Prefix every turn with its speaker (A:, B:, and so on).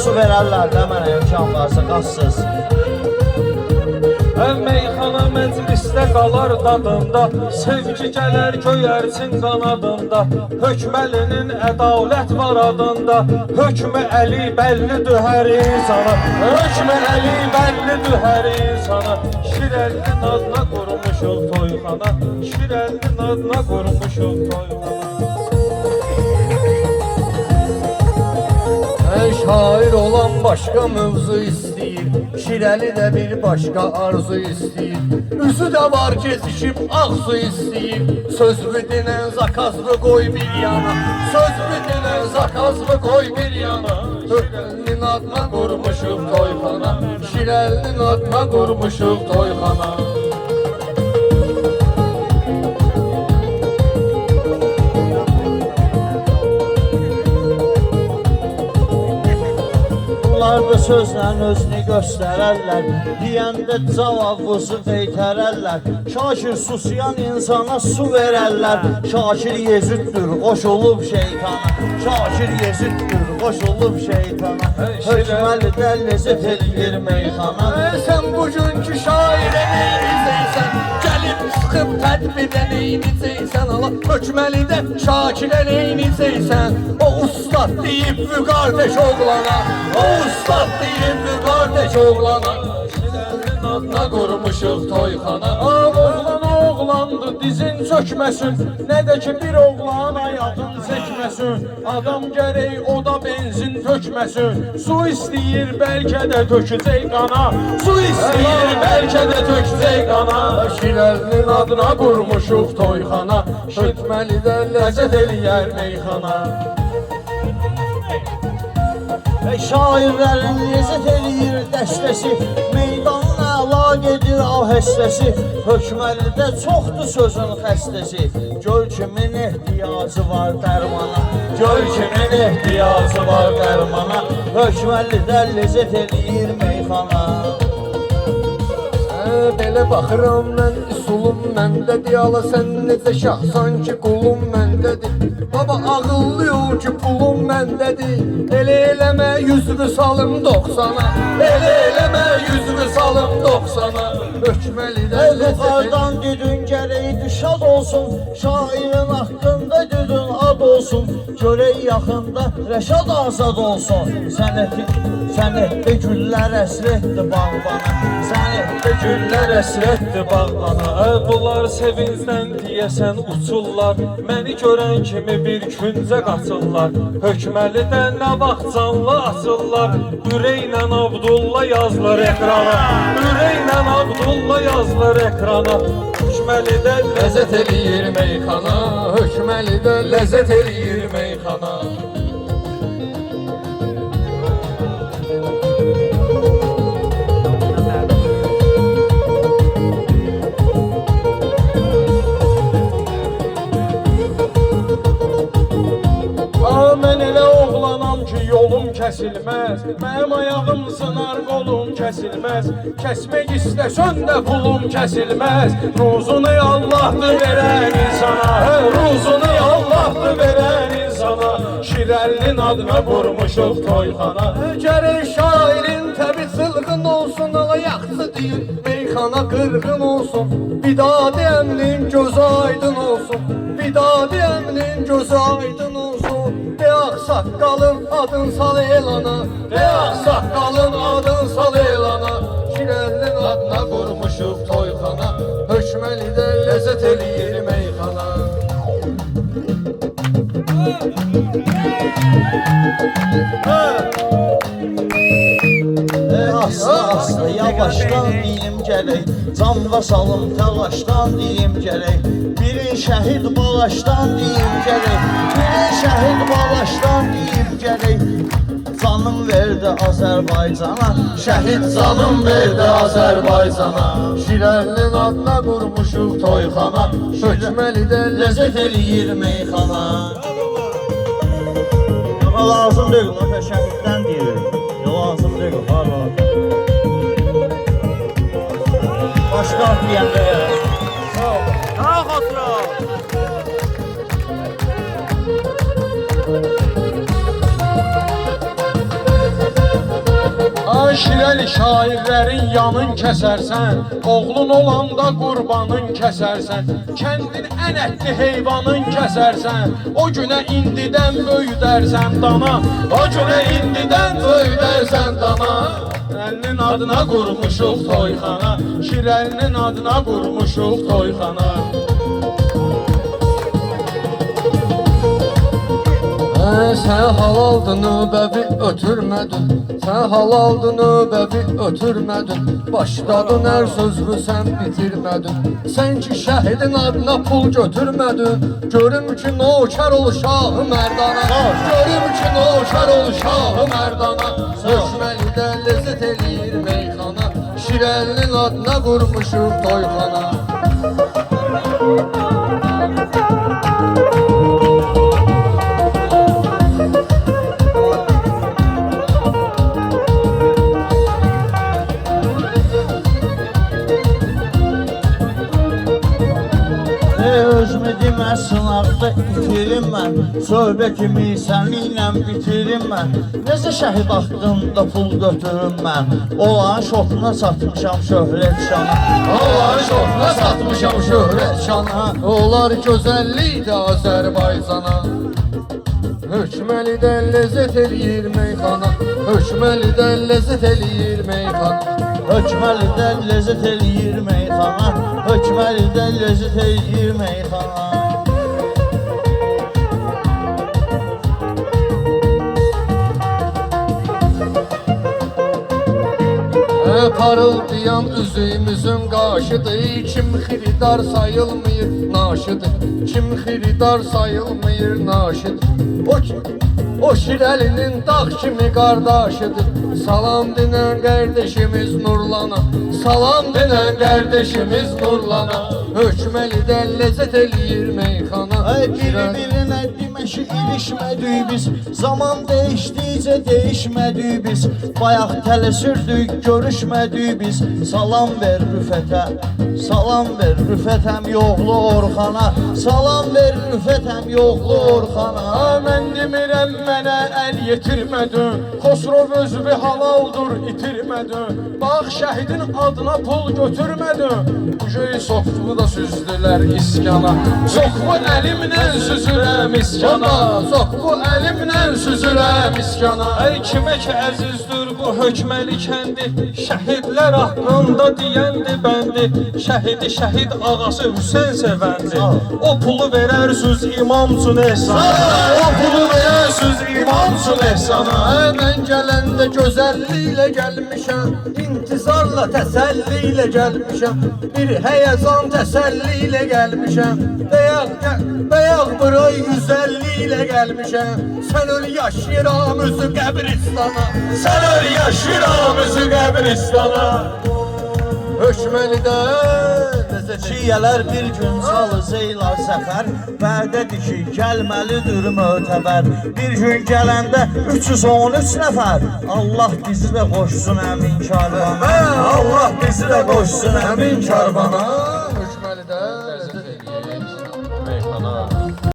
A: su verərlər də mənə imkan varsa qazsız.
B: Meyxana məclisdə qalar dadında, sevgi gələr göyərsin qanadında. Hökməlinin ədalət var adında, hökmü əli bəllidir hər insana. Hökmü əli bəllidir hər insana. Şirəlinin adına qurmuşuq toyxana, Şirəlinin adına qurmuşuq toyxana.
C: Şair olan başka mövzu istəyir, Şirəli də bir başka arzu istəyir. Üzü də var kesişib ağzu istəyir. Sözlü dinən zakazlı qoy bir yana, Sözlü dinən zakazlı qoy bir yana. Şirəlinin adına qurmuşuq toyxana, Şirəlinin adına qurmuşuq toyxana.
A: Onlar da sözlə özünü göstərərlər, deyəndə cavabımızı qeytərərlər. Şakir susayan insana su verərlər, Şakir yeziddir, qoş olub şeytana. Şakir yeziddir, qoş olub şeytana. Hökməli də ləzzət eləyir meyxana.
C: Sən bugünkü şairə neynizəysən, gəlib sıxıb tədbirə neynizəysən, hökməli də Şakirə neynizəysən. O ustad deyib müqardeş oğlana, o ustad deyib müqardeş oğlana. Şirəlinin adına qurmuşuq toyxana.
B: Oğlan oğlandı dizin çökməsin, nə də ki bir oğlan ayağın çəkməsin. Adam gərək o da benzin tökməsin, su istəyir bəlkə də tökəcək qana, su istəyir bəlkə də tökəcək qana.
C: Şirəlinin adına qurmuşuq toyxana, hökməli də ləzzət eləyər meyxana.
A: Şairlərin ləzzət eləyir dəstəsi, meydanın əla gedir ahəstəsi. Hökməlidə çoxdur sözün xəstəsi, göl kimin ehtiyacı var dərmana, göl kimin ehtiyacı var dərmana. Hökməlidə ləzzət eləyir meyxana.
C: Belə baxıram mən, üsulum məndədir, ala sən necə şahsan ki qulum məndədir. Baba ağıllı ol ki pulum məndədir, elə eləmə yüzünü salım 90'a, elə eləmə yüzünü salım 90'a. Hökməlidə
A: Yuxarıdan dedin gərək şad olsun, şairin haqqında dedin ad olsun. Görək yaxında Rəşad azad olsun, sənətdə güllər əsrətdir bağbana, sənətdə güllər əsrətdir bağbana.
B: Bunlar sevincdən deyəsən uçurlar, məni görən kimi bir küncə qaçırlar. Hökməlidə nə vaxt canlı açırlar, ürəklə Abdulla yazılır ekrana, ürəklə Abdulla yazılır ekrana. Hökməlidə
C: ləzzət eləyir meyxana, hökməlidə ləzzət eləyir meyxana.
B: Mən elə oğlanam ki yolum kəsilməz, mənim ayağım sınar qolum kəsilməz. Kəsmək istəsən də pulum kəsilməz, ruzunu Allah'dır verən insana, ruzunu Allah'dır verən insana. Şirəlinin adına qurmuşuq toyxana.
C: Gərək şairin təbi çılğın olsun, ala yaxşı deyil meyxana qırğın olsun. Bidadi əmlin gözü aydın olsun, bidadi əmlin gözü aydın olsun. De ağsaqqalın adın sal elana, de ağsaqqalın adın sal elana. Şirəlinin adına qurmuşuq toyxana, hökməlidə ləzzət eləyir meyxana.
A: Aslı yavaşdan deyim gərək, canva salım təlaşdan deyim gərək. Biri şəhid balaşdan deyim gərək, biri şəhid balaşdan deyim gərək. Canım verdi Azərbaycana, şəhid canım verdi Azərbaycana.
C: Şirəlinin adına qurmuşuq toyxana, hökməlidə
A: Ləzzət eləyir meyxana. Lazım deyil, şəhiddən deyirik. Lazım deyil, hala. Başqa deyəndə
B: Ha xatırə. Şirəli şairlərin yanın kəsərsən, oğlun olanda qurbanın kəsərsən, kəndin ən ətli heyvanın kəsərsən, o günə indidən böyüdərsən dana, o günə indidən böyüdərsən dana. Şirəlinin adına qurmuşuq toyxana, Şirəlinin adına qurmuşuq toyxana.
C: Sən halaldın növbəvi ötürmədin, sən halaldın növbəvi ötürmədin, başladın hər sözü sən bitirmədin. Sən ki şəhidin adına pul götürmədin, görüm ki nökər ol şahı mərdana, görüm ki nökər ol şahı mərdana. Hökməlidə ləzzət eləyir meyxana, Şirəlinin adına qurmuşuq toyxana.
A: Özümü deməsin arda itirim mən, söhbətimi səninlə bitirim mən. Necə şəhid haqqında pul götürüm mən, olan şotuna satmışam şöhrət şana.
C: Onlar şoxuna satmışam şöhrət şana, onlar gözəllikdə Azərbaycana. Hökməlidə ləzzət eləyir meyxana, hökməlidə ləzzət eləyir meyxana.
A: Hökməlidə ləzzət eləyir meyxana, hökməlidə ləzzət eləyir meyxana.
C: Parıldayan üzümüzün qaşıdır, kim xiridar sayılmır naşıdır, kim xiridar sayılmır naşıdır. O Şirəlinin dağ kimi qardaşıdır, salam dinən qardeşimiz Nurlana, salam dinən qardeşimiz Nurlana. Hökməlidə ləzzət eləyir meyxana.
A: Bir-birinə deməşi ilişmədik biz, zaman değişdikcə değişmədik biz. Bayaq tələsirdik, görüşmədik biz. Salam ver Rüfətə, salam ver Rüfətəm yoxlu Orxana, salam ver Rüfətəm yoxlu Orxana.
B: Mən demirəm mənə əl yetirmədin, Xosrov özü halaldır itirmədin. Bax şəhidin adına pul götürmədin, bu göy soxduğu da süzdülər iskana. Soxbu əlimlə süzürəm iskana, soxbu əlimlə süzürəm iskana.
D: Ey kimə ki əzizdir bu hökməli kəndi, şəhidlər haqqında deyəndi bəndi. Şəhidi şəhid ağası Hüseyn sevəndi, o pulu verərsiniz İmam Cüneyhsana, o pulu verərsiniz İmam Cüneyhsana.
C: Mən gələndə gözəlliklə gəlmişəm, intizarla təsəlli ilə gəlmişəm, bir həyəcan təsəlli ilə gəlmişəm. Bəyaq bıray 150 ilə gəlmişəm, sən öl yaşayıram özü qəbristana,
B: Sən öl yaşayıram özü qəbristana.
C: Hökməlidə
A: Şiyələr bir gün salı zeylar səfər, vədədir ki gəlməlidir mötəbər. Bir gün gələndə 313 nəfər, Allah bizi də qoşsun əmin karvana, Allah bizi də qoşsun əmin karvana.
C: Hökməlidə